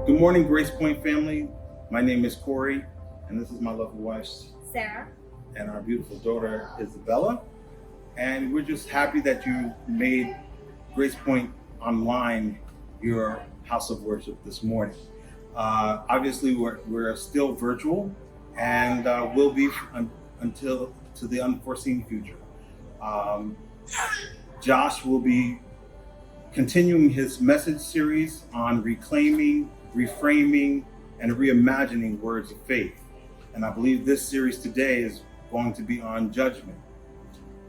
Good morning, Grace Point family. My name is Corey, and this is my lovely wife, Sarah, and our beautiful daughter, Isabella. And we're just happy that you made Grace Point Online your house of worship this morning. Obviously, we're still virtual, and will be until to the unforeseen future. Josh will be continuing his message series on reclaiming, reframing, and reimagining words of faith. And I believe this series today is going to be on judgment.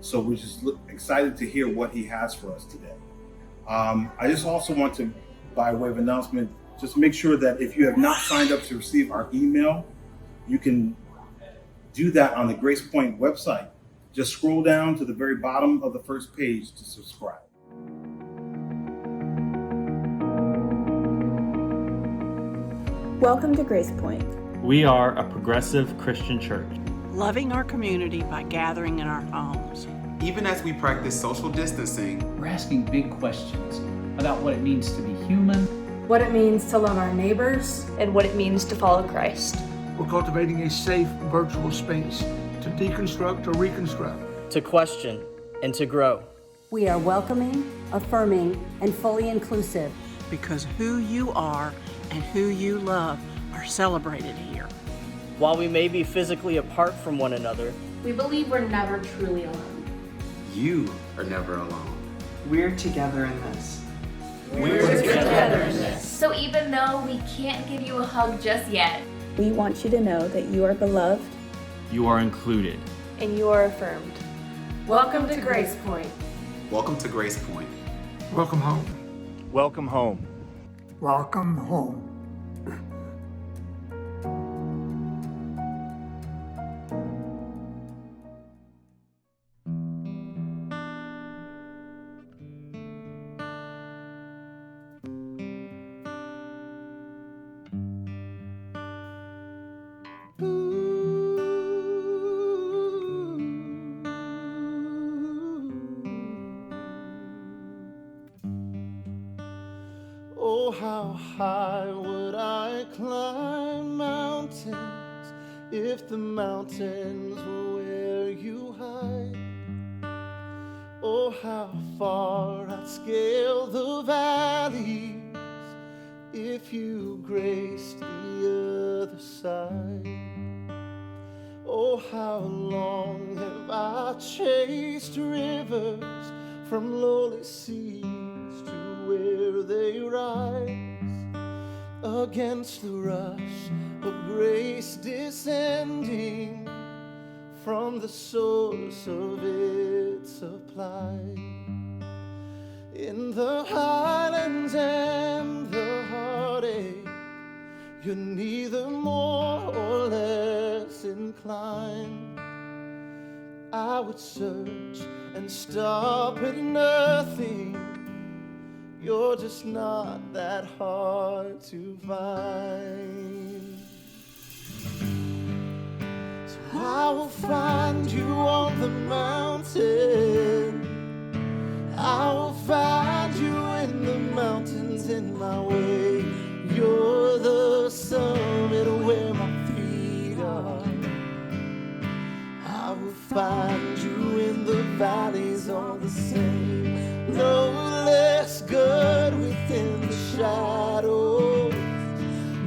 So we're just excited to hear what he has for us today. I just also want to, by way of announcement, just make sure that if you have not signed up to receive our email, you can do that on the Grace Point website. Just scroll down to the very bottom of the first page to subscribe. welcome to Grace Point. We are a progressive Christian church, loving our community by gathering in our homes. Even as we practice social distancing, we're asking big questions about what it means to be human, what it means to love our neighbors, and what it means to follow Christ. We're cultivating a safe virtual space to deconstruct or reconstruct, to question and to grow. We are welcoming, affirming, and fully inclusive. Because who you are and who you love are celebrated here. While we may be physically apart from one another, we believe we're never truly alone. you are never alone. We're together in this. We're together in this. So even though we can't give you a hug just yet, We want you to know that you are beloved. You are included. and you are affirmed. Welcome to Grace Point. Welcome to Grace Point. Welcome home. Welcome home. Welcome home. Oh, how high would I climb mountains if the mountains were where you hide? Oh, how far I'd scale the valleys if you graced the other side. Oh, how long have I chased rivers from lowly seas to where they rise, against the rush of grace descending from the source of its supply. In the highlands and the heartache, you're neither more or less inclined. I would search and stop at nothing. You're just not that hard to find. So I will find you on the mountain. I will find you in the mountains in my way. You're the summit where my feet are. I will find you in the valleys all the same. No less good within the shadows.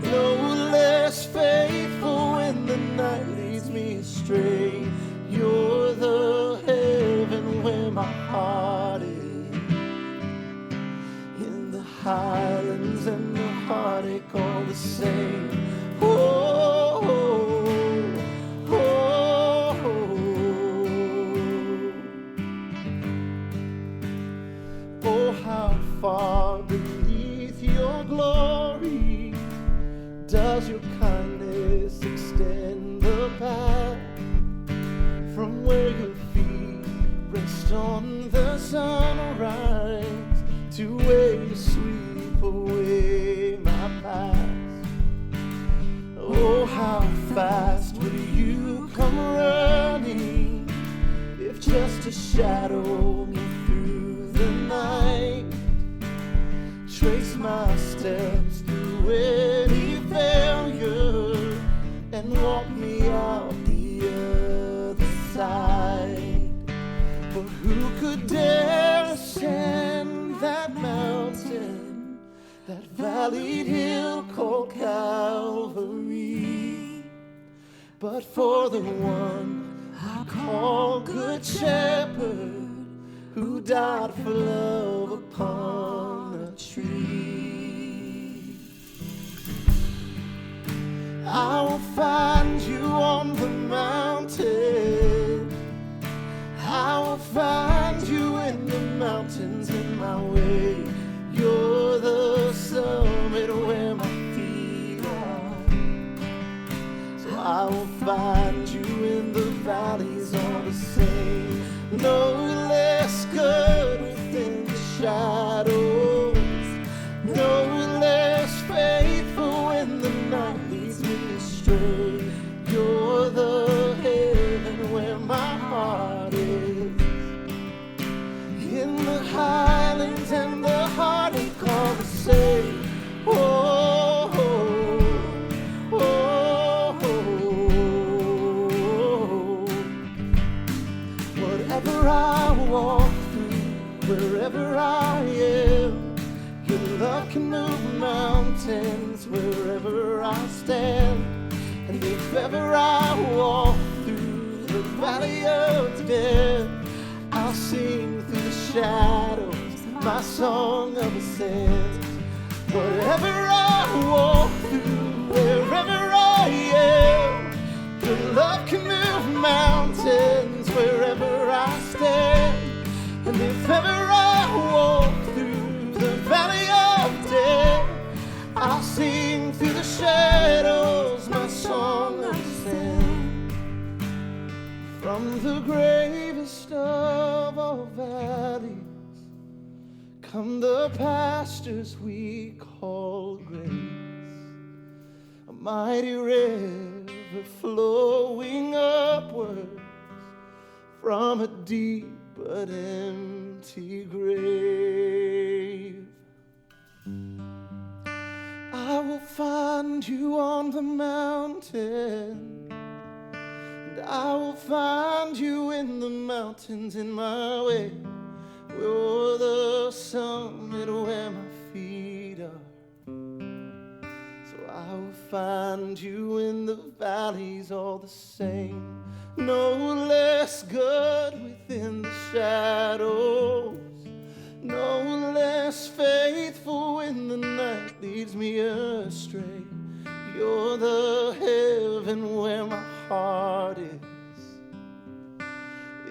No less faithful when the night leads me astray. You're the heaven where my heart is. In the highlands and the heartache all the same. Oh, oh, oh, oh. Oh, how far beneath your glory does your kindness extend the path from where your feet rest on the sunrise to where you sweep away my past. Oh, how fast will you come running if just to shadow me through the night? Trace my steps through any failure and walk me out the other side. For who could dare ascend that mountain, that valleyed hill called Calvary, but for the one I call Good Shepherd, who died for love upon a tree. I will find you on the mountain. I will find you in the mountains in my way. You're the summit where my feet are. So I will find you in the valleys all the same. No less good within the shadows. No less faithful when the night leads me astray. You're the heaven where my heart is. In the highlands and the heartache all the same. Oh, oh, oh, oh. Whatever I walk through, wherever I am, your love can move mountains wherever I stand. And if ever I walk through the valley of death, I'll sing song of ascent. Whatever I walk through, wherever I am, your love can move mountains wherever I stand. And if ever I walk through the valley of death, I'll sing through the shadows my song of ascent. From the gravest of all valleys come the pastures we call grace, a mighty river flowing upwards from a deep but empty grave. I will find you on the mountain, and I will find you in the mountains in my way. You're the summit where my feet are. So I will find you in the valleys all the same. No less good within the shadows, no less faithful when the night leads me astray. You're the heaven where my heart is,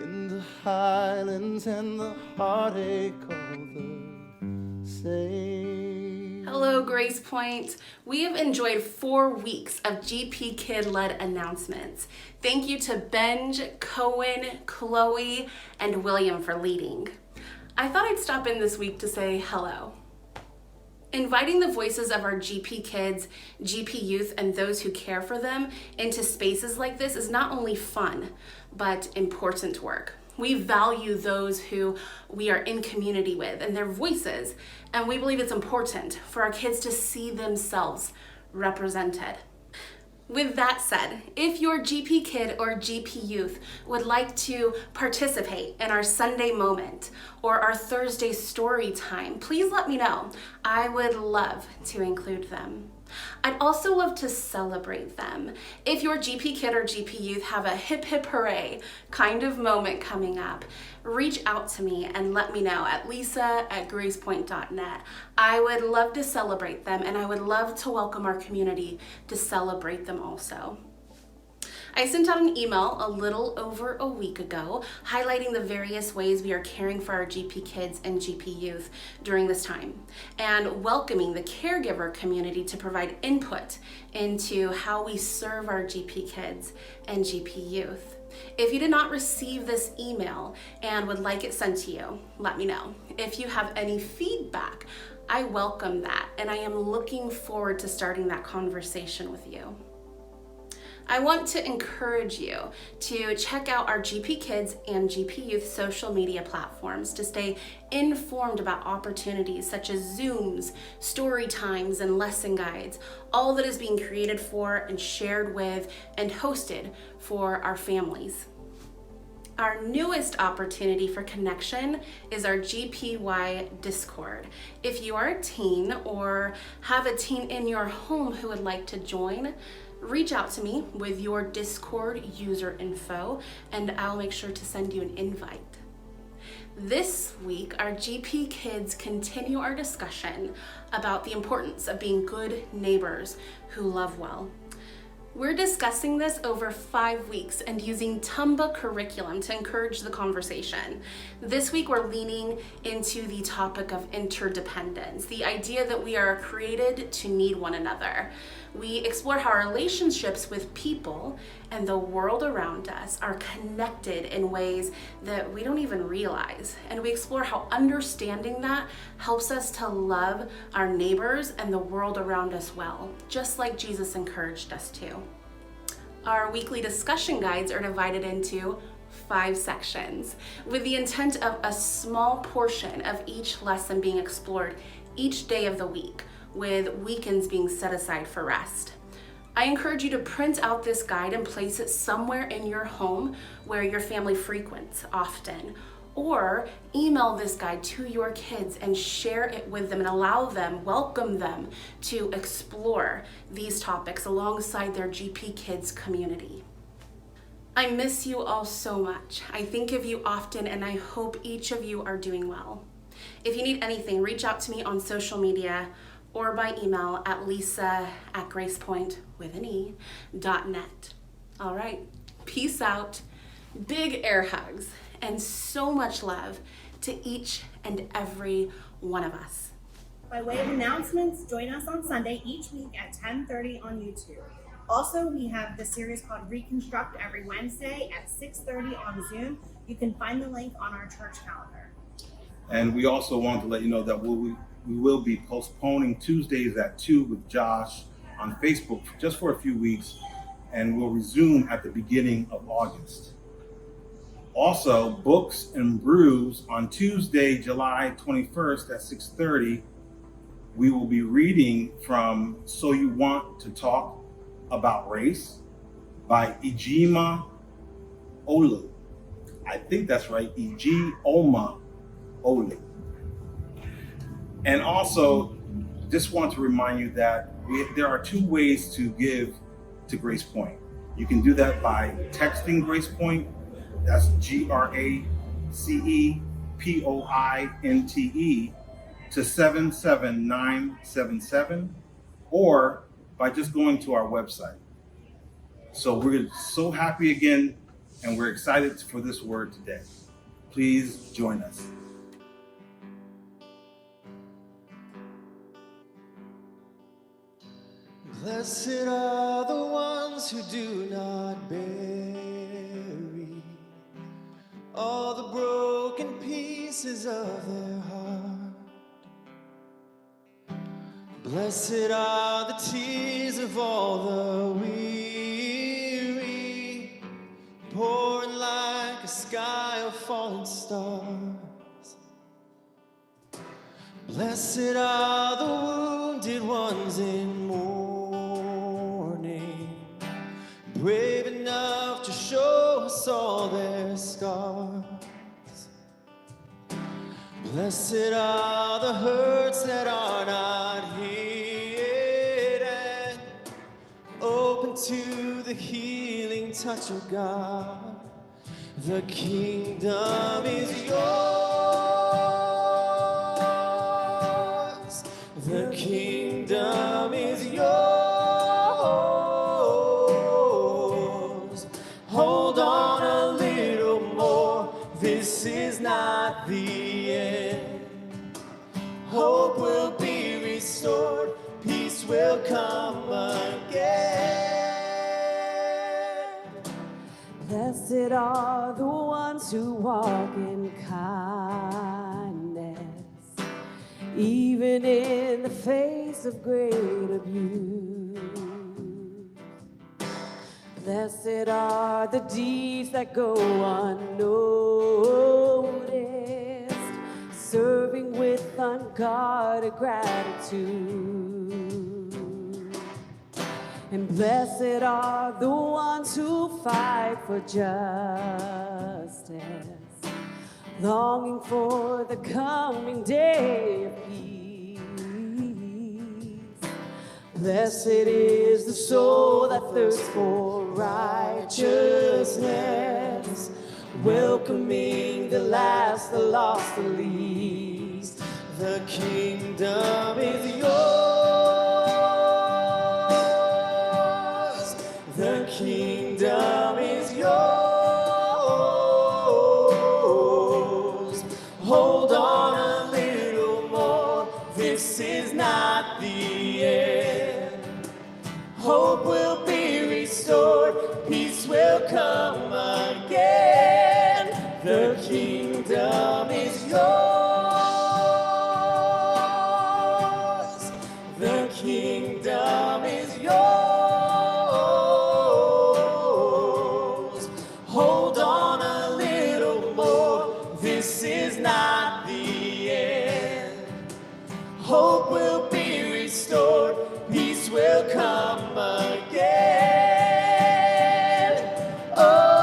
in the highlands and the heartache all the same. Hello, Grace Point. We have enjoyed 4 weeks of GP Kid-led announcements. Thank you to Benj, Cohen, Chloe, and William for leading. I thought I'd stop in this week to say hello. Inviting the voices of our GP kids, GP youth, and those who care for them into spaces like this is not only fun, but important work. We value those who we are in community with and their voices, and we believe it's important for our kids to see themselves represented. With that said, if your GP kid or GP youth would like to participate in our Sunday moment or our Thursday story time, please let me know. I would love to include them. I'd also love to celebrate them. If your GP kid or GP youth have a hip hip hooray kind of moment coming up, reach out to me and let me know at lisa@gracepoint.net. I would love to celebrate them, and I would love to welcome our community to celebrate them also. I sent out an email a little over a week ago highlighting the various ways we are caring for our GP kids and GP youth during this time, and welcoming the caregiver community to provide input into how we serve our GP kids and GP youth. If you did not receive this email and would like it sent to you, let me know. If you have any feedback, I welcome that, and I am looking forward to starting that conversation with you. I want to encourage you to check out our GP Kids and GP Youth social media platforms to stay informed about opportunities such as Zooms, story times, and lesson guides, all that is being created for and shared with and hosted for our families. Our newest opportunity for connection is our GPY Discord. If you are a teen or have a teen in your home who would like to join, reach out to me with your Discord user info and I'll make sure to send you an invite. This week, our GP kids continue our discussion about the importance of being good neighbors who love well. We're discussing this over 5 weeks and using Tumba curriculum to encourage the conversation. This week, we're leaning into the topic of interdependence, the idea that we are created to need one another. We explore how our relationships with people and the world around us are connected in ways that we don't even realize. And we explore how understanding that helps us to love our neighbors and the world around us well, just like Jesus encouraged us to. Our weekly discussion guides are divided into 5 sections, with the intent of a small portion of each lesson being explored each day of the week, with weekends being set aside for rest. I encourage you to print out this guide and place it somewhere in your home where your family frequents often, or email this guide to your kids and share it with them and welcome them to explore these topics alongside their GP Kids community. I miss you all so much. I think of you often and I hope each of you are doing well. If you need anything, reach out to me on social media or by email at lisa@gracepoint.net. All right, peace out, big air hugs, and so much love to each and every one of us. By way of announcements, join us on Sunday each week at 10:30 on YouTube. Also, we have the series called Reconstruct every Wednesday at 6:30 on Zoom. You can find the link on our church calendar. And we also want to let you know that we will be postponing Tuesdays at 2 with Josh on Facebook just for a few weeks, and we'll resume at the beginning of August. Also, Books and Brews on Tuesday, July 21st at 6:30. We will be reading from So You Want to Talk About Race by Ijima Olu. I think that's right, Ijoma Olu. And also, just want to remind you that there are two ways to give to Grace Point. You can do that by texting Grace Point, that's GRACEPOINTE, to 77977, or by just going to our website. So we're so happy again, and we're excited for this word today. Please join us. Blessed are the ones who do not bury all the broken pieces of their heart. Blessed are the tears of all the weary, pouring like a sky of falling stars. Blessed are the wounded ones in mourning, brave enough to show us all their scars. Blessed are the hurts that are not hidden, open to the healing touch of God. The kingdom is yours. The kingdom is yours. Hold on a little more. This is not the end. Hope will be restored. Peace will come again. Blessed are the ones who walk in kindness, even in the face of great abuse. Blessed are the deeds that go unnoticed, serving with unguarded gratitude. And blessed are the ones who fight for justice, longing for the coming day of peace. Blessed is the soul that thirsts for righteousness, welcoming the last, the lost, the least. The kingdom is yours. The kingdom is yours. Hold on a little more. This is not the end. Hope will be restored. Peace will come again. The kingdom is yours. The kingdom is yours. Hold on a little more. This is not the end. Hope will be restored. Peace will come again. Oh.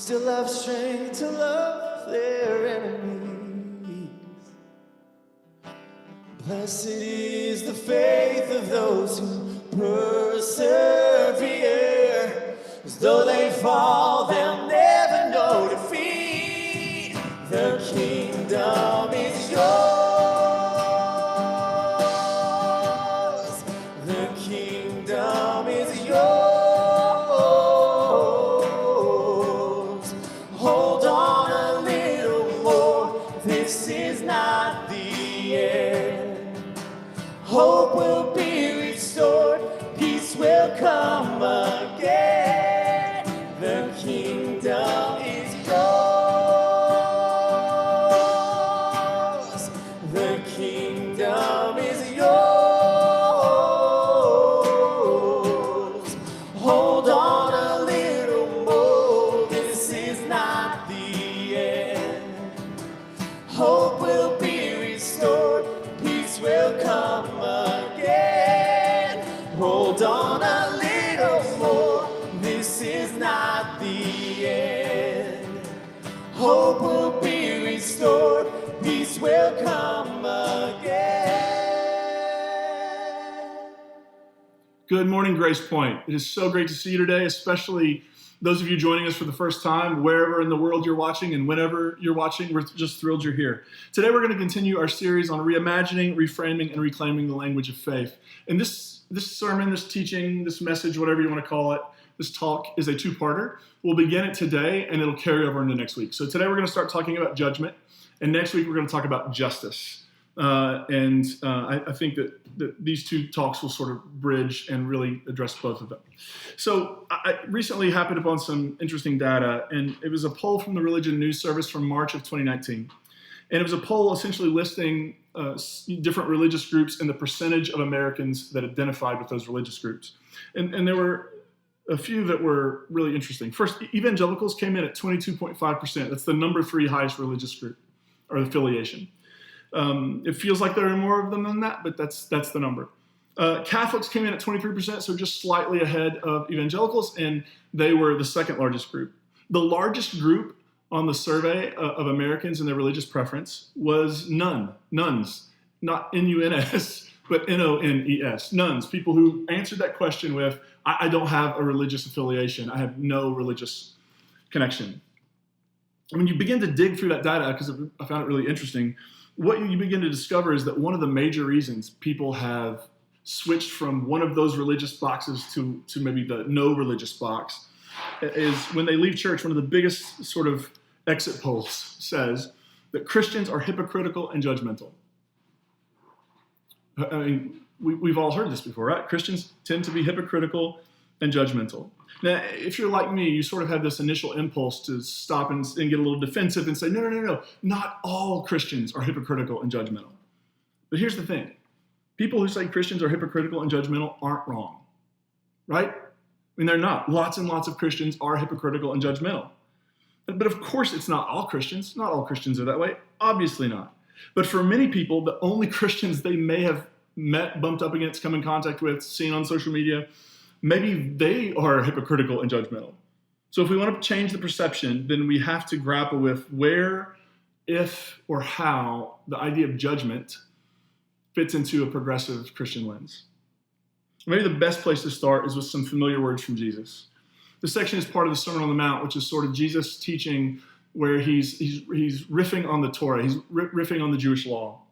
still have strength to love their enemies. Blessed is the faith of those who persevere. As though they fall, they'll never know defeat. The kingdom is yours. The kingdom is yours. Hold on a little more. This is not the end. Hope will be restored. Peace will come again. The kingdom is yours. The kingdom is yours. Hold on a little more. This is not the end. Hope will be restored. Peace will come again. Hold on a little more. This is not the end. Hope will be restored. Peace will come again. Good morning, Grace Point. It is so great to see you today, especially those of you joining us for the first time, wherever in the world you're watching and whenever you're watching. We're just thrilled you're here. Today we're going to continue our series on reimagining, reframing, and reclaiming the language of faith. And this sermon, this teaching, this message, whatever you want to call it, this talk is a two-parter. We'll begin it today, and it'll carry over into next week. So today we're going to start talking about judgment, and next week we're going to talk about justice. I think that these two talks will sort of bridge and really address both of them. So I recently happened upon some interesting data, and it was a poll from the Religion News Service from March of 2019. And it was a poll essentially listing different religious groups and the percentage of Americans that identified with those religious groups. And there were a few that were really interesting. First, evangelicals came in at 22.5%. That's the number 3 highest religious group or affiliation. It feels like there are more of them than that, but that's the number. Catholics came in at 23%, so just slightly ahead of evangelicals, and they were the second largest group. The largest group on the survey of Americans and their religious preference was nuns, not N-U-N-S, but N-O-N-E-S, nuns, people who answered that question with, I don't have a religious affiliation, I have no religious connection. When you begin to dig through that data, because I found it really interesting, what you begin to discover is that one of the major reasons people have switched from one of those religious boxes to maybe the no religious box is when they leave church. One of the biggest sort of exit polls says that Christians are hypocritical and judgmental. I mean, we've all heard this before, right? Christians tend to be hypocritical and judgmental. Now, if you're like me, you sort of have this initial impulse to stop and get a little defensive and say, no, not all Christians are hypocritical and judgmental. But here's the thing. People who say Christians are hypocritical and judgmental aren't wrong, right? I mean, they're not. Lots and lots of Christians are hypocritical and judgmental. But of course, it's not all Christians. Not all Christians are that way. Obviously not. But for many people, the only Christians they may have met, bumped up against, come in contact with, seen on social media, maybe they are hypocritical and judgmental. So if we want to change the perception, then we have to grapple with where, if, or how the idea of judgment fits into a progressive Christian lens. Maybe the best place to start is with some familiar words from Jesus. This section is part of the Sermon on the Mount, which is sort of Jesus' teaching where he's riffing on the Torah, he's riffing on the Jewish law.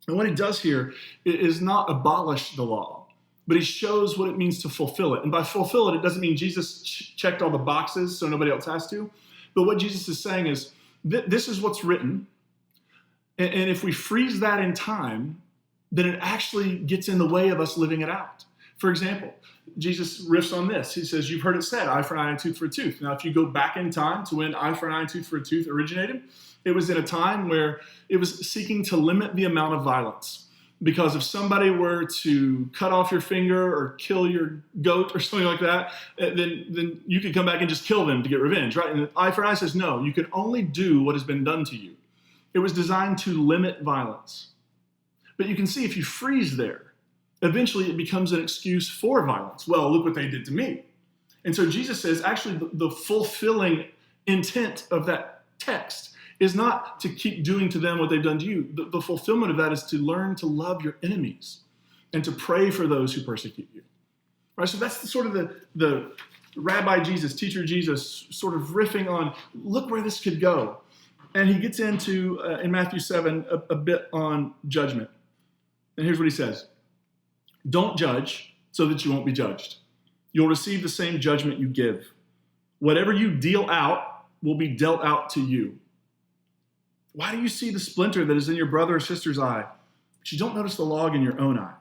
And what he does here is not abolish the law, but he shows what it means to fulfill it. And by fulfill it, it doesn't mean Jesus checked all the boxes so nobody else has to. But what Jesus is saying is, this is what's written. And if we freeze that in time, then it actually gets in the way of us living it out. For example, Jesus riffs on this. He says, you've heard it said, eye for an eye and tooth for a tooth. Now, if you go back in time to when eye for an eye and tooth for a tooth originated, it was in a time where it was seeking to limit the amount of violence. Because if somebody were to cut off your finger or kill your goat or something like that, then you could come back and just kill them to get revenge, right? And eye for an eye says, no, you can only do what has been done to you. It was designed to limit violence. But you can see if you freeze there, eventually it becomes an excuse for violence. Well, look what they did to me. And so Jesus says, actually, the fulfilling intent of that text is not to keep doing to them what they've done to you. The fulfillment of that is to learn to love your enemies and to pray for those who persecute you. Right? So that's the Rabbi Jesus, teacher Jesus, sort of riffing on, look where this could go. And he gets into, in Matthew 7, a bit on judgment. And here's what he says. Don't judge so that you won't be judged. You'll receive the same judgment you give. Whatever you deal out will be dealt out to you. Why do you see the splinter that is in your brother or sister's eye, but you don't notice the log in your own eye?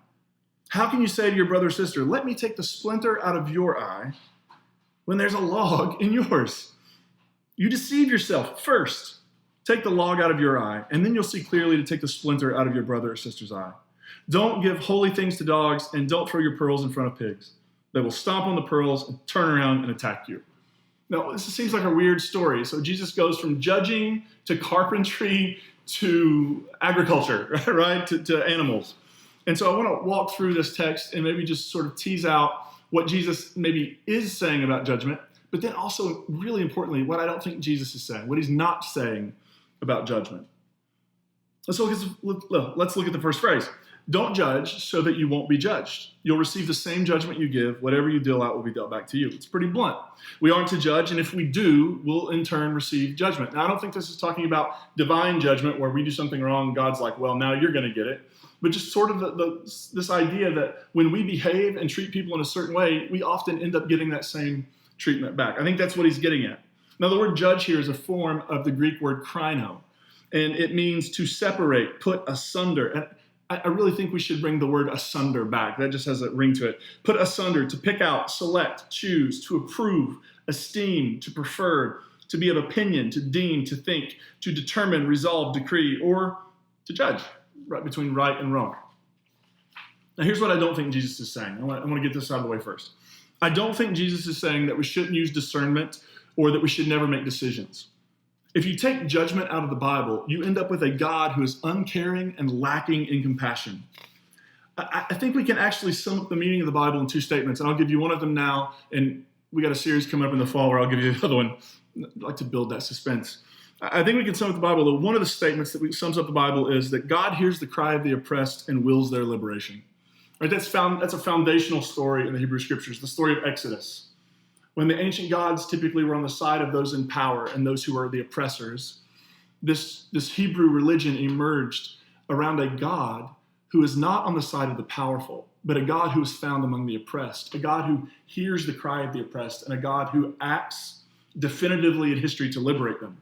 How can you say to your brother or sister, let me take the splinter out of your eye when there's a log in yours? You deceive yourself. First, take the log out of your eye, and then you'll see clearly to take the splinter out of your brother or sister's eye. Don't give holy things to dogs, and don't throw your pearls in front of pigs. They will stomp on the pearls and turn around and attack you. Now, this seems like a weird story. So Jesus goes from judging to carpentry to agriculture, right, to animals. And so I want to walk through this text and maybe just sort of tease out what Jesus maybe is saying about judgment, but then also, really importantly, what I don't think Jesus is saying, what he's not saying about judgment. Let's look at the first phrase. Don't judge so that you won't be judged. You'll receive the same judgment you give. Whatever you deal out will be dealt back to you. It's pretty blunt. We aren't to judge, and if we do, we'll in turn receive judgment. Now, I don't think this is talking about divine judgment where we do something wrong, God's like, well, now you're going to get it. But just sort of this idea that when we behave and treat people in a certain way, we often end up getting that same treatment back. I think that's what he's getting at. Now, the word judge here is a form of the Greek word krino, and it means to separate, put asunder. And I really think we should bring the word asunder back. That just has a ring to it. Put asunder, to pick out, select, choose, to approve, esteem, to prefer, to be of opinion, to deem, to think, to determine, resolve, decree, or to judge, right between right and wrong. Now, here's what I don't think Jesus is saying. I want to get this out of the way first. I don't think Jesus is saying that we shouldn't use discernment or that we should never make decisions. If you take judgment out of the Bible, you end up with a God who is uncaring and lacking in compassion. I think we can actually sum up the meaning of the Bible in two statements, and I'll give you one of them now, and we got a series coming up in the fall where I'll give you the other one. I'd like to build that suspense. I think we can sum up the Bible, though. One of the statements that sums up the Bible is that God hears the cry of the oppressed and wills their liberation. Right? That's a foundational story in the Hebrew Scriptures, the story of Exodus. When the ancient gods typically were on the side of those in power and those who were the oppressors, this Hebrew religion emerged around a God who is not on the side of the powerful, but a God who is found among the oppressed, a God who hears the cry of the oppressed, and a God who acts definitively in history to liberate them.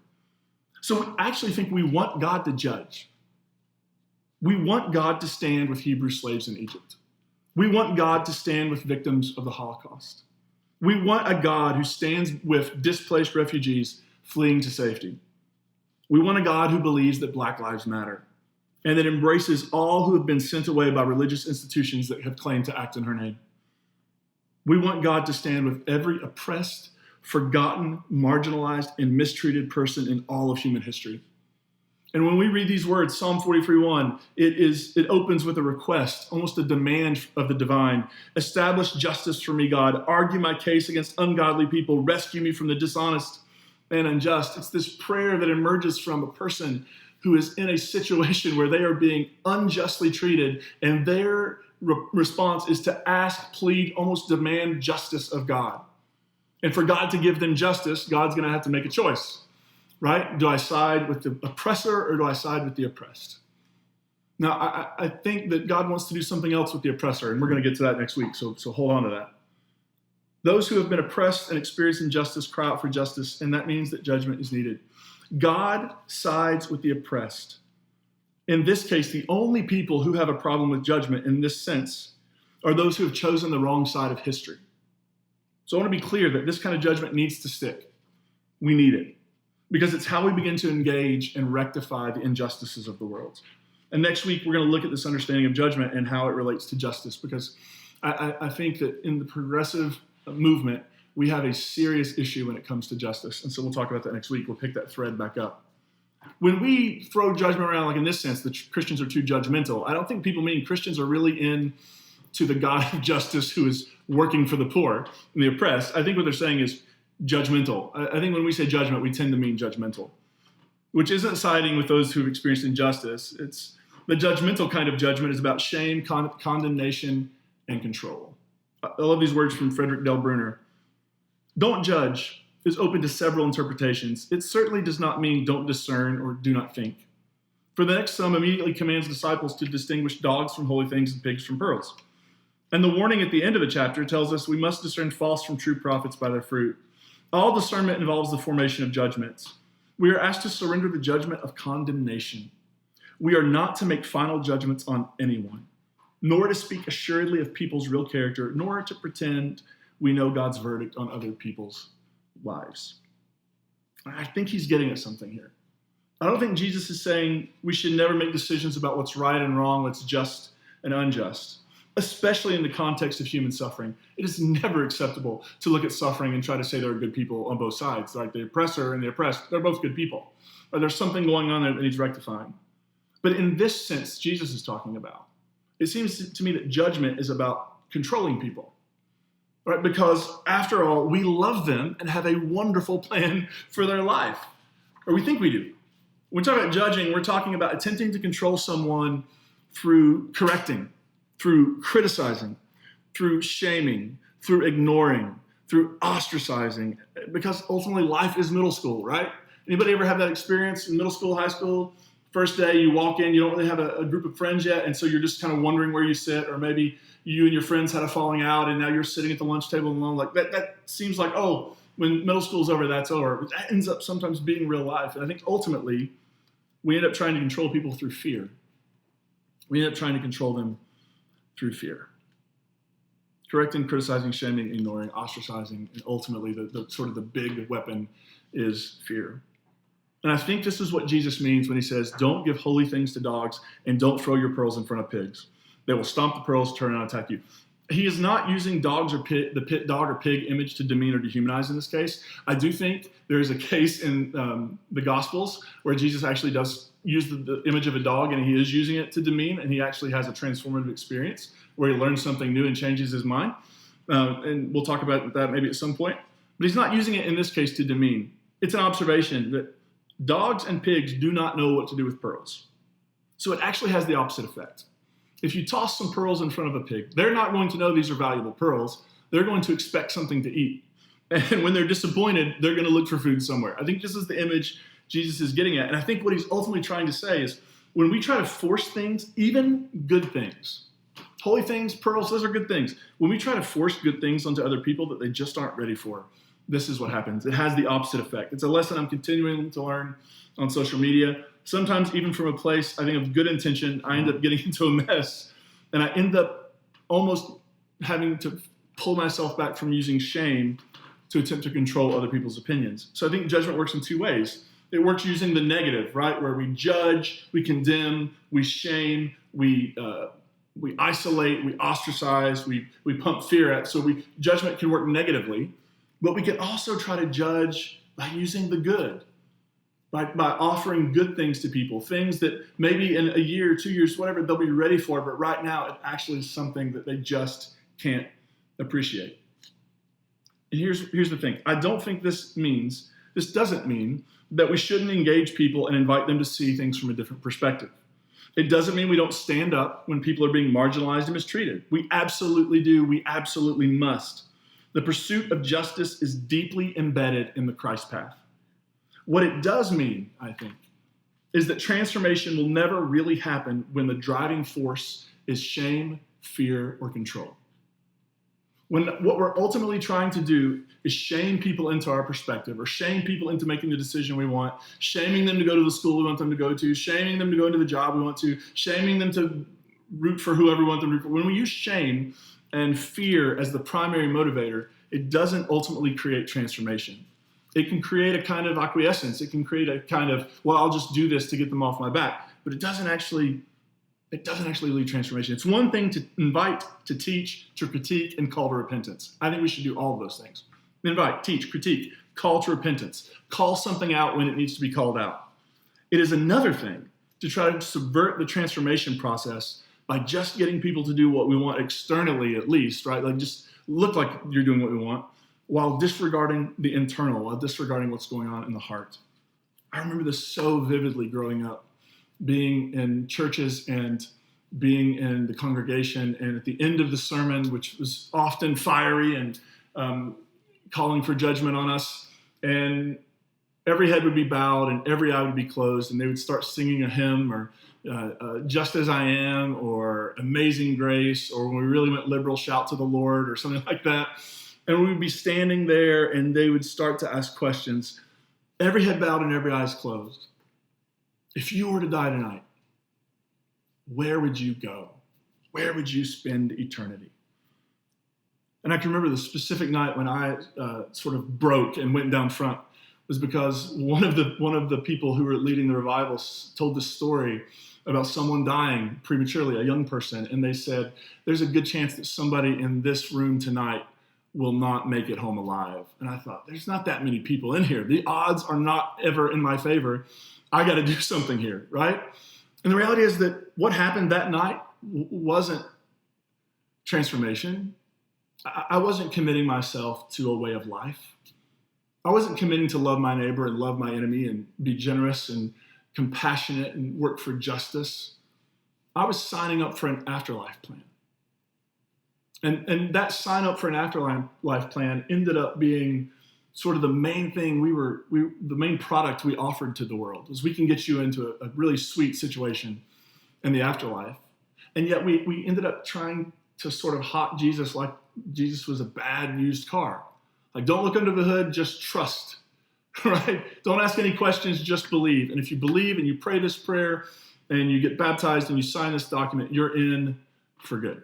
So we actually think we want God to judge. We want God to stand with Hebrew slaves in Egypt. We want God to stand with victims of the Holocaust. We want a God who stands with displaced refugees fleeing to safety. We want a God who believes that Black lives matter and that embraces all who have been sent away by religious institutions that have claimed to act in her name. We want God to stand with every oppressed, forgotten, marginalized, and mistreated person in all of human history. And when we read these words, Psalm 43:1, it opens with a request, almost a demand of the divine. Establish justice for me, God. Argue my case against ungodly people. Rescue me from the dishonest and unjust. It's this prayer that emerges from a person who is in a situation where they are being unjustly treated, and their response is to ask, plead, almost demand justice of God. And for God to give them justice, God's going to have to make a choice. Right? Do I side with the oppressor or do I side with the oppressed? Now, I think that God wants to do something else with the oppressor, and we're going to get to that next week, so hold on to that. Those who have been oppressed and experienced injustice cry out for justice, and that means that judgment is needed. God sides with the oppressed. In this case, the only people who have a problem with judgment in this sense are those who have chosen the wrong side of history. So I want to be clear that this kind of judgment needs to stick. We need it. Because it's how we begin to engage and rectify the injustices of the world. And next week, we're going to look at this understanding of judgment and how it relates to justice, because I think that in the progressive movement, we have a serious issue when it comes to justice. And so we'll talk about that next week. We'll pick that thread back up. When we throw judgment around, like in this sense, that Christians are too judgmental, I don't think people mean Christians are really into the God of justice who is working for the poor and the oppressed. I think what they're saying is, judgmental. I think when we say judgment, we tend to mean judgmental, which isn't siding with those who've experienced injustice. It's the judgmental kind of judgment is about shame, condemnation, and control. I love these words from Frederick Del Brunner. Don't judge is open to several interpretations. It certainly does not mean don't discern or do not think. For the next psalm immediately commands disciples to distinguish dogs from holy things and pigs from pearls. And the warning at the end of the chapter tells us we must discern false from true prophets by their fruit. All discernment involves the formation of judgments. We are asked to surrender the judgment of condemnation. We are not to make final judgments on anyone, nor to speak assuredly of people's real character, nor to pretend we know God's verdict on other people's lives. I think he's getting at something here. I don't think Jesus is saying we should never make decisions about what's right and wrong, what's just and unjust, especially in the context of human suffering. It is never acceptable to look at suffering and try to say there are good people on both sides. Like the oppressor and the oppressed, they're both good people. Or there's something going on there that needs rectifying. But in this sense, Jesus is talking about, it seems to me that judgment is about controlling people. Right? Because after all, we love them and have a wonderful plan for their life. Or we think we do. When we talk about judging, we're talking about attempting to control someone through correcting, through criticizing, through shaming, through ignoring, through ostracizing, because ultimately life is middle school, right? Anybody ever have that experience in middle school, high school? First day you walk in, you don't really have a group of friends yet, and so you're just kind of wondering where you sit, or maybe you and your friends had a falling out, and now you're sitting at the lunch table alone. Like that seems like, oh, when middle school's over, that's over. But that ends up sometimes being real life. And I think ultimately we end up trying to control people through fear. We end up trying to control them through fear. Correcting, criticizing, shaming, ignoring, ostracizing, and ultimately the sort of the big weapon is fear. And I think this is what Jesus means when he says, don't give holy things to dogs and don't throw your pearls in front of pigs. They will stomp the pearls, turn and attack you. He is not using dogs or the pit dog or pig image to demean or dehumanize in this case. I do think there is a case in the Gospels where Jesus actually does use the image of a dog, and he is using it to demean, and he actually has a transformative experience where he learns something new and changes his mind. And we'll talk about that maybe at some point. But he's not using it in this case to demean. It's an observation that dogs and pigs do not know what to do with pearls. So it actually has the opposite effect. If you toss some pearls in front of a pig, they're not going to know these are valuable pearls. They're going to expect something to eat. And when they're disappointed, they're going to look for food somewhere. I think this is the image Jesus is getting at. And I think what he's ultimately trying to say is when we try to force things, even good things, holy things, pearls, those are good things. When we try to force good things onto other people that they just aren't ready for, this is what happens. It has the opposite effect. It's a lesson I'm continuing to learn on social media. Sometimes even from a place, I think, of good intention, I end up getting into a mess. And I end up almost having to pull myself back from using shame to attempt to control other people's opinions. So I think judgment works in two ways. It works using the negative, right? Where we judge, we condemn, we shame, we isolate, we ostracize, we pump fear at. So judgment can work negatively. But we can also try to judge by using the good, by offering good things to people, things that maybe in a year, 2 years, whatever, they'll be ready for, but right now it actually is something that they just can't appreciate. And here's the thing. I don't think this doesn't mean that we shouldn't engage people and invite them to see things from a different perspective. It doesn't mean we don't stand up when people are being marginalized and mistreated. We absolutely do. We absolutely must. The pursuit of justice is deeply embedded in the Christ path. What it does mean, I think, is that transformation will never really happen when the driving force is shame, fear, or control. When what we're ultimately trying to do is shame people into our perspective, or shame people into making the decision we want, shaming them to go to the school we want them to go to, shaming them to go into the job we want to, shaming them to root for whoever we want them to root for. When we use shame and fear as the primary motivator, it doesn't ultimately create transformation. It can create a kind of acquiescence. It can create a kind of, well, I'll just do this to get them off my back. But it doesn't actually lead transformation. It's one thing to invite, to teach, to critique, and call to repentance. I think we should do all of those things. Invite, teach, critique, call to repentance. Call something out when it needs to be called out. It is another thing to try to subvert the transformation process by just getting people to do what we want externally, at least, right? Like just look like you're doing what we want, while disregarding the internal, while disregarding what's going on in the heart. I remember this so vividly growing up, being in churches and being in the congregation, and at the end of the sermon, which was often fiery and calling for judgment on us, and every head would be bowed and every eye would be closed, and they would start singing a hymn or Just As I Am or Amazing Grace, or when we really went liberal, Shout to the Lord or something like that. And we would be standing there and they would start to ask questions. Every head bowed and every eyes closed. If you were to die tonight, where would you go? Where would you spend eternity? And I can remember the specific night when I sort of broke and went down front was because one of the people who were leading the revival told this story about someone dying prematurely, a young person, and they said, there's a good chance that somebody in this room tonight will not make it home alive. And I thought, there's not that many people in here. The odds are not ever in my favor. I got to do something here, right? And the reality is that what happened that night wasn't transformation. I wasn't committing myself to a way of life. I wasn't committing to love my neighbor and love my enemy and be generous and compassionate and work for justice. I was signing up for an afterlife plan. And that sign up for an afterlife plan ended up being sort of the main thing the main product we offered to the world was we can get you into a really sweet situation in the afterlife. And yet we ended up trying to sort of hawk Jesus like Jesus was a bad used car. Like, don't look under the hood, just trust, right? Don't ask any questions, just believe. And if you believe and you pray this prayer and you get baptized and you sign this document, you're in for good.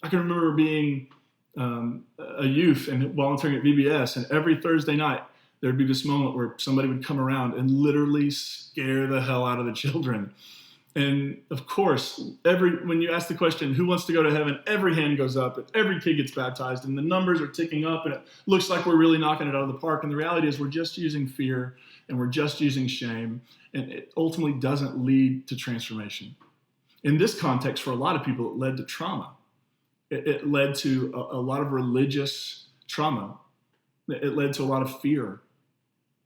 I can remember being a youth and volunteering at VBS, and every Thursday night, there'd be this moment where somebody would come around and literally scare the hell out of the children. And of course, when you ask the question, who wants to go to heaven, every hand goes up and every kid gets baptized and the numbers are ticking up and it looks like we're really knocking it out of the park. And the reality is we're just using fear and we're just using shame, and it ultimately doesn't lead to transformation. In this context, for a lot of people, it led to trauma. It led to a lot of religious trauma. It led to a lot of fear,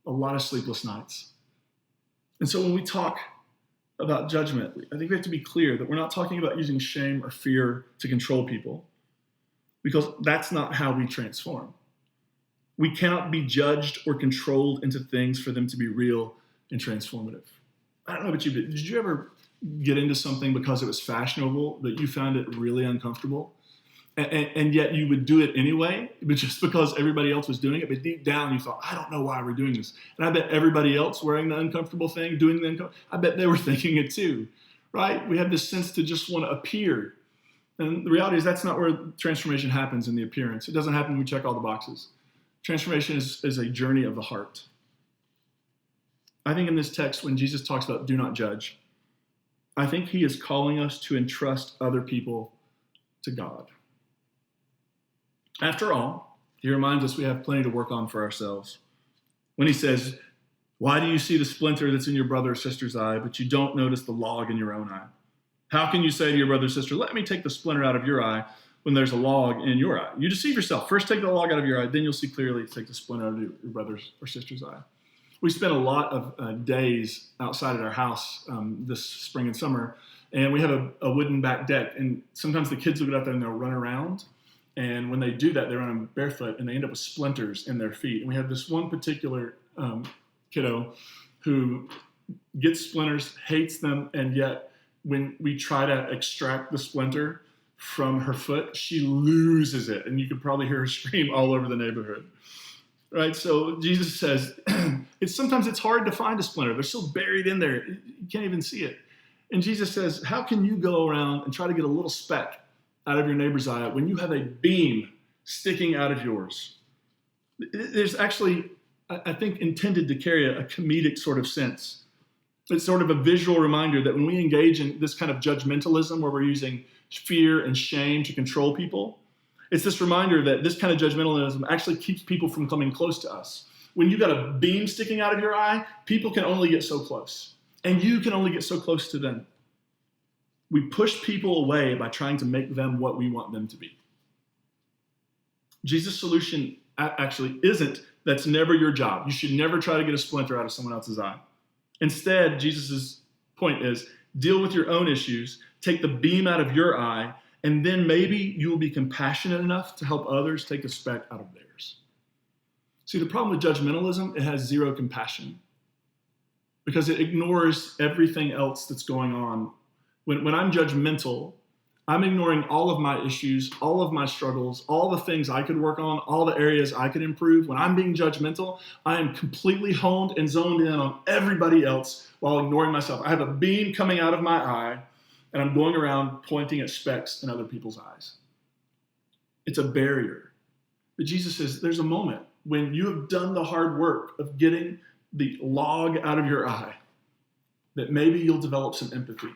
a lot of sleepless nights. And so when we talk about judgment, I think we have to be clear that we're not talking about using shame or fear to control people, because that's not how we transform. We cannot be judged or controlled into things for them to be real and transformative. I don't know about you, but did you ever get into something because it was fashionable that you found it really uncomfortable? And yet you would do it anyway, but just because everybody else was doing it. But deep down you thought, I don't know why we're doing this. And I bet everybody else wearing the uncomfortable thing, doing the uncomfortable, I bet they were thinking it too, right? We have this sense to just want to appear. And the reality is that's not where transformation happens in the appearance. It doesn't happen when we check all the boxes. Transformation is a journey of the heart. I think in this text, when Jesus talks about do not judge, I think he is calling us to entrust other people to God. After all, he reminds us we have plenty to work on for ourselves. When he says, why do you see the splinter that's in your brother or sister's eye, but you don't notice the log in your own eye? How can you say to your brother or sister, let me take the splinter out of your eye when there's a log in your eye? You deceive yourself. First take the log out of your eye, then you'll see clearly to take the splinter out of your brother's or sister's eye. We spent a lot of days outside at our house this spring and summer, and we have a wooden back deck, and sometimes the kids will get out there and they'll run around. And when they do that, they run barefoot and they end up with splinters in their feet. And we have this one particular kiddo who gets splinters, hates them, and yet when we try to extract the splinter from her foot, she loses it. And you could probably hear her scream all over the neighborhood. Right? So Jesus says, sometimes it's hard to find a splinter. They're so buried in there, you can't even see it. And Jesus says, how can you go around and try to get a little speck out of your neighbor's eye when you have a beam sticking out of yours? There's actually, I think, intended to carry a comedic sort of sense. It's sort of a visual reminder that when we engage in this kind of judgmentalism where we're using fear and shame to control people, it's this reminder that this kind of judgmentalism actually keeps people from coming close to us. When you've got a beam sticking out of your eye, people can only get so close, and you can only get so close to them. We push people away by trying to make them what we want them to be. Jesus' solution actually isn't. That's never your job. You should never try to get a splinter out of someone else's eye. Instead, Jesus' point is deal with your own issues, take the beam out of your eye, and then maybe you will be compassionate enough to help others take a speck out of theirs. See, the problem with judgmentalism, it has zero compassion because it ignores everything else that's going on. When I'm judgmental, I'm ignoring all of my issues, all of my struggles, all the things I could work on, all the areas I could improve. When I'm being judgmental, I am completely honed and zoned in on everybody else while ignoring myself. I have a beam coming out of my eye, and I'm going around pointing at specks in other people's eyes. It's a barrier. But Jesus says there's a moment when you have done the hard work of getting the log out of your eye that maybe you'll develop some empathy.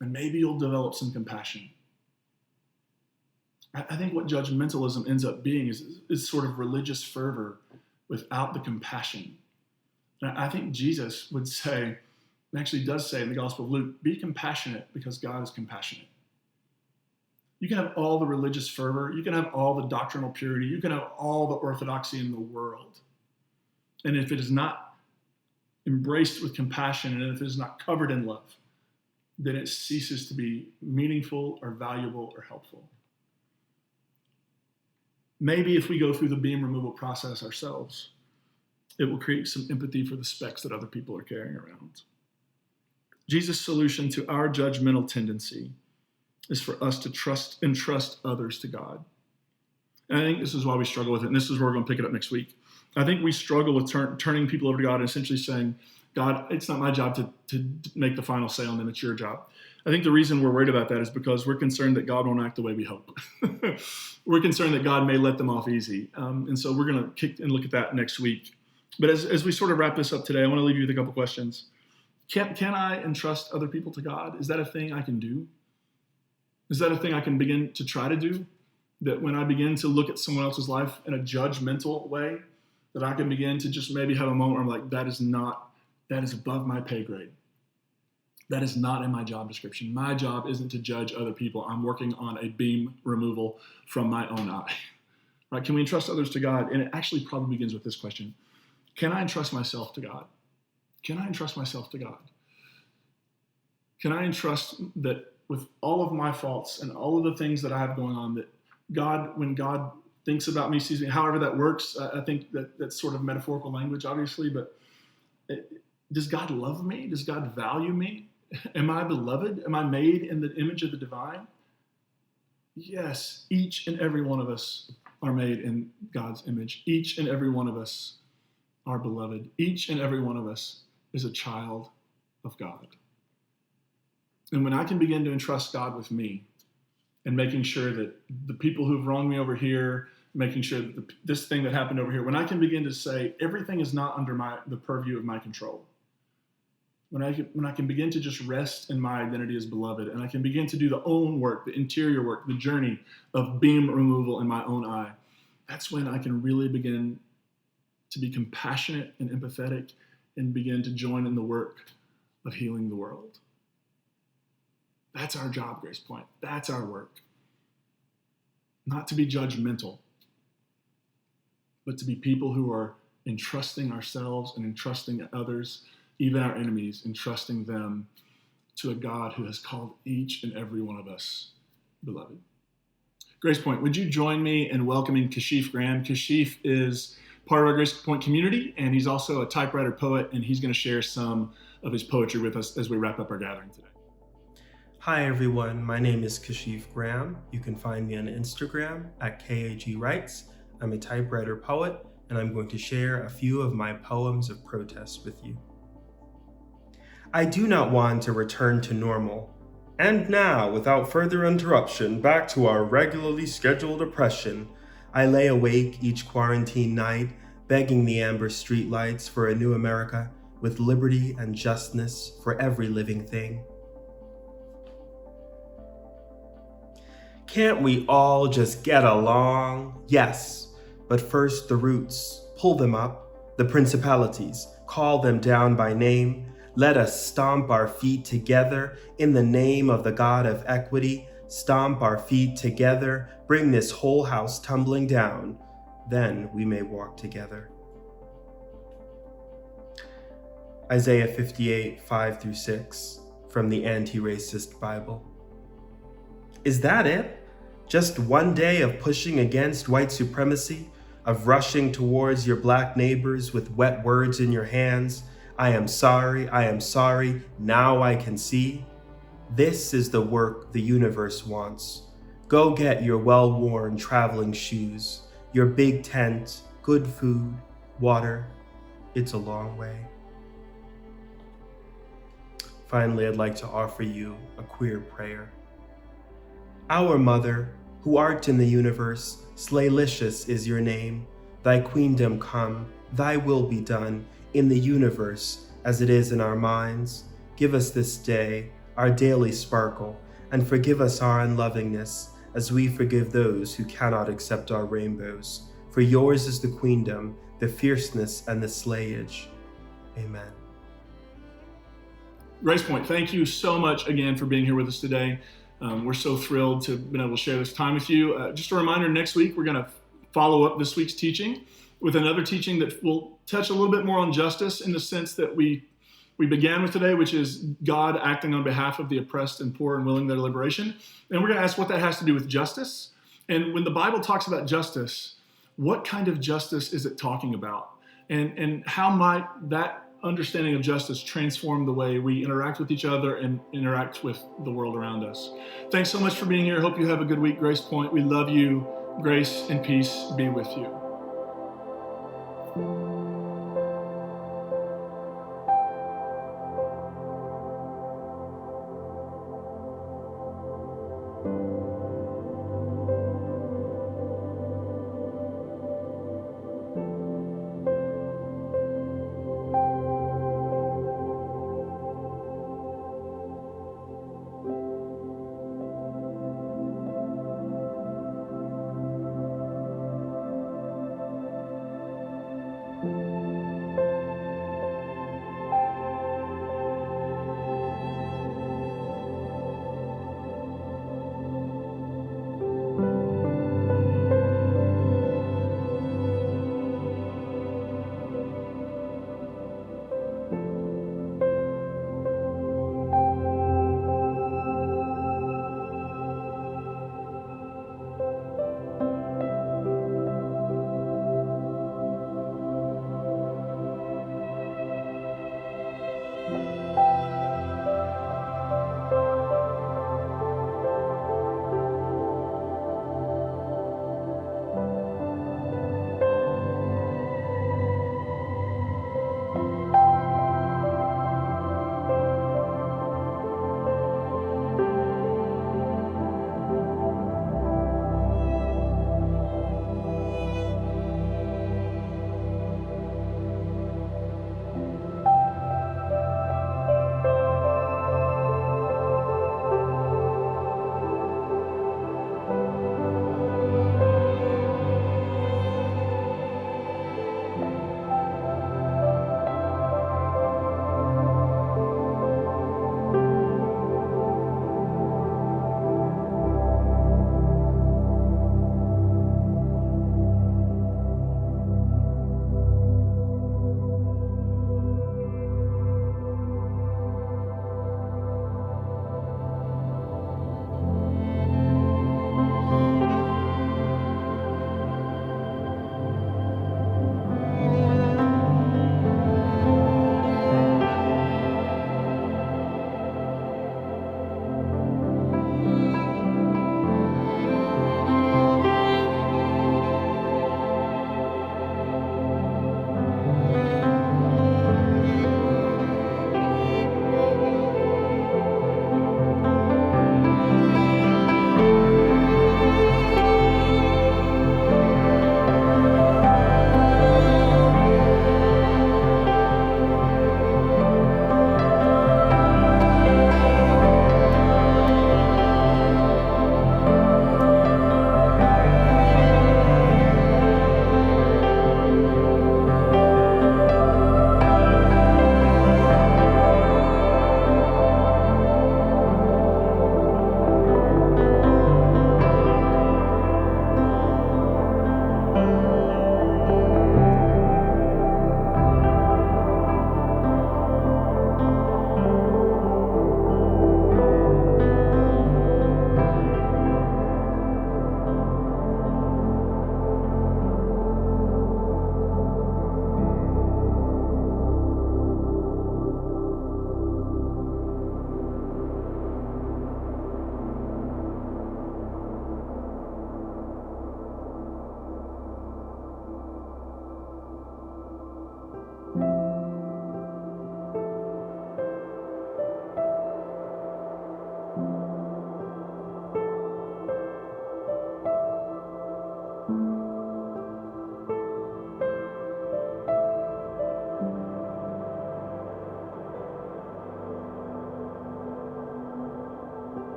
And maybe you'll develop some compassion. I think what judgmentalism ends up being is sort of religious fervor without the compassion. And I think Jesus would say, and actually does say in the Gospel of Luke, be compassionate because God is compassionate. You can have all the religious fervor, you can have all the doctrinal purity, you can have all the orthodoxy in the world. And if it is not embraced with compassion and if it is not covered in love, then it ceases to be meaningful or valuable or helpful. Maybe if we go through the beam removal process ourselves, it will create some empathy for the specks that other people are carrying around. Jesus' solution to our judgmental tendency is for us to entrust others to God. And I think this is why we struggle with it, and this is where we're going to pick it up next week. I think we struggle with turning people over to God and essentially saying, God, it's not my job to make the final say on them. It's your job. I think the reason we're worried about that is because we're concerned that God won't act the way we hope. We're concerned that God may let them off easy. And so we're going to kick and look at that next week. But as we sort of wrap this up today, I want to leave you with a couple questions. Can I entrust other people to God? Is that a thing I can do? Is that a thing I can begin to try to do? That when I begin to look at someone else's life in a judgmental way, that I can begin to just maybe have a moment where I'm like, that is above my pay grade. That is not in my job description. My job isn't to judge other people. I'm working on a beam removal from my own eye. Right? Can we entrust others to God? And it actually probably begins with this question. Can I entrust myself to God? Can I entrust myself to God? Can I entrust that with all of my faults and all of the things that I have going on, that God, when God thinks about me, sees me, however that works, I think that's sort of metaphorical language, obviously, but does God love me? Does God value me? Am I beloved? Am I made in the image of the divine? Yes, each and every one of us are made in God's image. Each and every one of us are beloved. Each and every one of us is a child of God. And when I can begin to entrust God with me and making sure that the people who've wronged me over here, making sure that this thing that happened over here, when I can begin to say everything is not under the purview of my control, when I can begin to just rest in my identity as beloved, and I can begin to do the own work, the interior work, the journey of beam removal in my own eye, that's when I can really begin to be compassionate and empathetic and begin to join in the work of healing the world. That's our job, Grace Point. That's our work. Not to be judgmental, but to be people who are entrusting ourselves and entrusting others, even our enemies, entrusting them to a God who has called each and every one of us beloved. Grace Point, would you join me in welcoming Kashif Graham? Kashif is part of our Grace Point community, and he's also a typewriter poet, and he's going to share some of his poetry with us as we wrap up our gathering today. Hi everyone, my name is Kashif Graham. You can find me on Instagram at KAGWrites. I'm a typewriter poet, and I'm going to share a few of my poems of protest with you. I do not want to return to normal. And now, without further interruption, back to our regularly scheduled oppression. I lay awake each quarantine night, begging the amber streetlights for a new America with liberty and justness for every living thing. Can't we all just get along? Yes, but first the roots, pull them up, the principalities, call them down by name. Let us stomp our feet together in the name of the God of equity. Stomp our feet together, bring this whole house tumbling down. then we may walk together. Isaiah 58, 5-6, from the Anti-Racist Bible. Is that it? Just one day of pushing against white supremacy, of rushing towards your black neighbors with wet words in your hands? I am sorry, now I can see. This is the work the universe wants. Go get your well-worn traveling shoes, your big tent, good food, water. It's a long way. Finally, I'd like to offer you a queer prayer. Our Mother, who art in the universe, slaylicious is your name. Thy queendom come, thy will be done, in the universe as it is in our minds. Give us this day our daily sparkle, and forgive us our unlovingness, as we forgive those who cannot accept our rainbows. For yours is the queendom, the fierceness, and the slayage. Amen. Grace Point, thank you so much again for being here with us today. We're so thrilled to have been able to share this time with you. Just a reminder, next week we're going to follow up this week's teaching with another teaching that will touch a little bit more on justice in the sense that we began with today, which is God acting on behalf of the oppressed and poor and willing their liberation. And we're going to ask what that has to do with justice. And when the Bible talks about justice, what kind of justice is it talking about? And how might that understanding of justice transform the way we interact with each other and interact with the world around us? Thanks so much for being here. Hope you have a good week, Grace Point. We love you. Grace and peace be with you.